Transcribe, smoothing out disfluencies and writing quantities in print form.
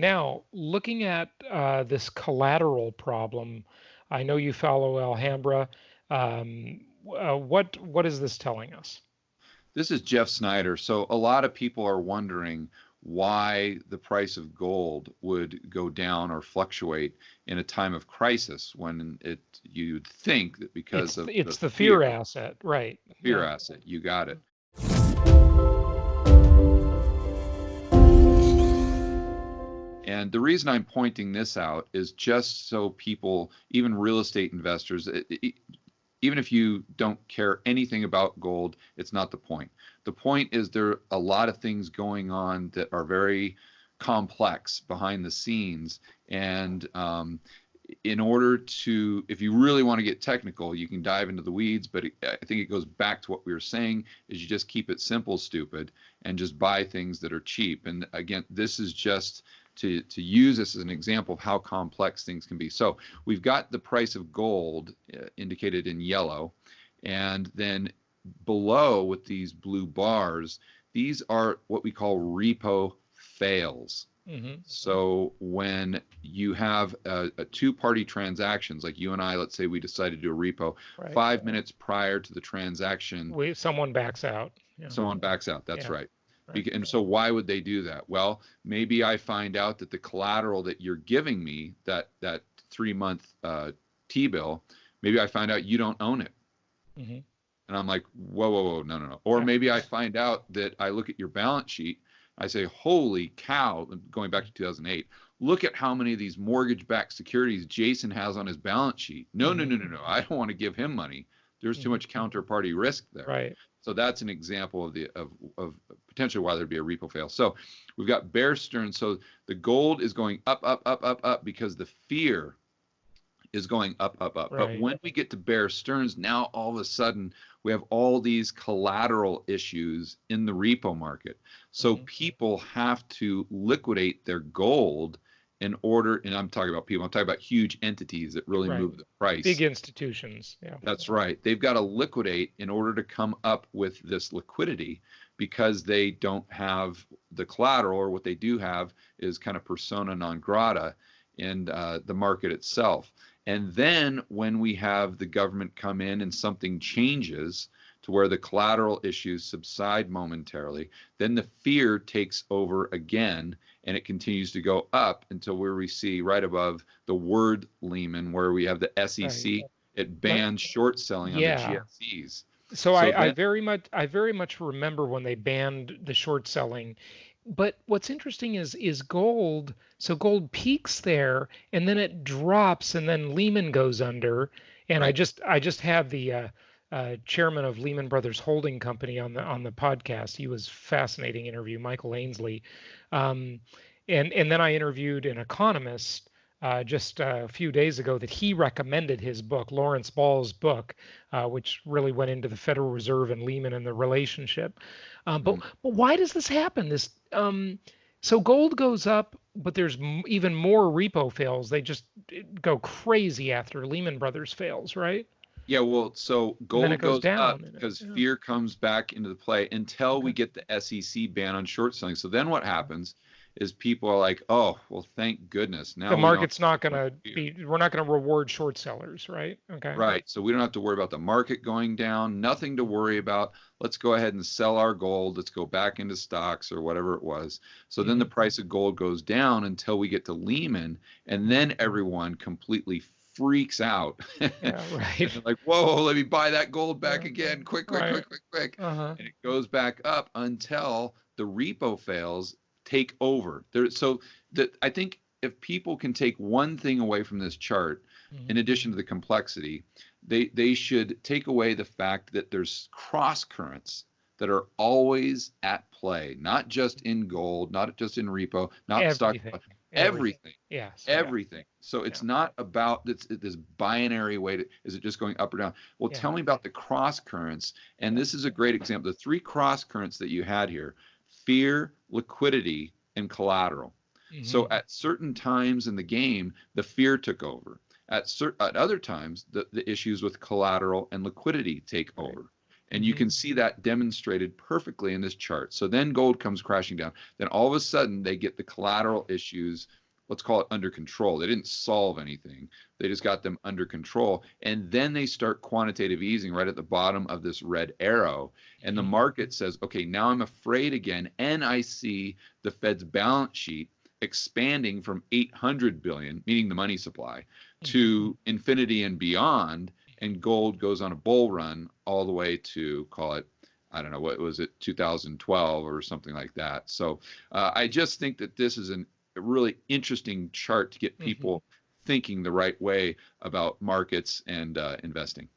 Now, looking at this collateral problem, I know you follow Alhambra. What is this telling us? This is Jeff Snyder. So a lot of people are wondering why the price of gold would go down or fluctuate in a time of crisis when you'd think that because of It's the the fear fear, asset, right? fear Yeah. asset, you got it. And the reason I'm pointing this out is just so people, even real estate investors, even if you don't care anything about gold, it's not the point. The point is there are a lot of things going on that are very complex behind the scenes. And in order to, if you really want to get technical, you can dive into the weeds, but I think it goes back to what we were saying is you just keep it simple, stupid, and just buy things that are cheap. And again, this is just to use this as an example of how complex things can be. So we've got the price of gold indicated in yellow, and then below with these blue bars, these are what we call repo fails. Hmm. So when you have a two-party transactions, like you and I, let's say we decided to do a repo, Right. 5 minutes prior to the transaction, Someone backs out. Yeah. someone backs out. That's Yeah. right. Right. And so why would they do that? Well, maybe I find out that the collateral that you're giving me, that 3 month T-bill, maybe I find out you don't own it. Hmm. And I'm like, whoa, whoa, whoa, no, no, no. Or Yeah. maybe I find out that I look at your balance sheet, I say, holy cow, going back to 2008, look at how many of these mortgage-backed securities Jason has on his balance sheet. No, no, Hmm. no, no, no. I don't want to give him money. There's too Hmm. much counterparty risk there. Right. So that's an example of potentially why there'd be a repo fail. So we've got Bear Stearns. So the gold is going up, up, up, up, up because the fear is going up, up, up. But Right. when we get to Bear Stearns, now all of a sudden we have all these collateral issues in the repo market. So Hmm. people have to liquidate their gold in order, and I'm talking about people, I'm talking about huge entities that really Right. move the Big price. institutions. Yeah. That's right. They've got to liquidate in order to come up with this liquidity because they don't have the collateral, or what they do have is kind of persona non grata in the market itself. And then when we have the government come in and something changes to where the collateral issues subside momentarily, then the fear takes over again and it continues to go up until where we see right above the word Lehman, where we have the Right. SEC, it Let, bans short selling on the yeah. GSEs. So So I then, very much remember when they banned the short selling. But what's interesting is gold. So gold peaks there and then it drops and then Lehman goes under. And I right. just I just had the chairman of Lehman Brothers Holding Company on the podcast. He was fascinating interview, Michael Ainsley. Um, and then I interviewed an economist just a few days ago that he recommended his book, Lawrence Ball's book, which really went into the Federal Reserve and Lehman and the relationship. But Mhm. but why does this happen? So gold goes up, but there's even more repo fails. They just go crazy after Lehman Brothers fails, right? Yeah, well, so And then it gold goes goes up down. because Yeah. fear comes back into the play until we Okay. get the SEC ban on short selling. So then what happens is people are like, oh, well, thank goodness. The Now we don't have market's to not worry going about to fear. be. We're not going to reward short sellers, right? Okay. Right. So we don't have to worry about the market going down, nothing to worry about. Let's go ahead and sell our gold. Let's go back into stocks or whatever it was. So then the Hmm. price of gold goes down until we get to Lehman, and Hmm. then everyone completely freaks out. Yeah. And Right. they're like, whoa, let me buy that gold back Uh, again. Quick, quick, right. quick, quick, quick. Uh-huh. And it goes back up until the repo fails take over. So that I think if people can take one thing away from this chart, Hmm. in addition to the complexity, they should take away the fact that there's cross currents that are always at play, not just in gold, not just in repo, not stock, Everything. Everything. everything, Yes. Yeah. everything. So Yeah. it's not about this binary way to, is it just going up or down? Well, Yeah. tell me about the cross currents. And Yeah. this is a great example. The three cross currents that you had here: fear, liquidity, and collateral. So Hmm. at certain times in the game, the fear took over. At other times, the issues with collateral and liquidity take Right. over. And you can see that demonstrated perfectly in this chart. So then gold comes crashing down. Then all of a sudden they get the collateral issues, let's call it under control. They didn't solve anything. They just got them under control. And then they start quantitative easing right at the bottom of this red arrow. And the market says, okay, now I'm afraid again. And I see the Fed's balance sheet expanding from 800 billion, meaning the money supply, to infinity and beyond. And gold goes on a bull run all the way to, call it, I don't know, what was it, 2012 or something like that. So I just think that this is a really interesting chart to get people thinking the right way about markets and investing.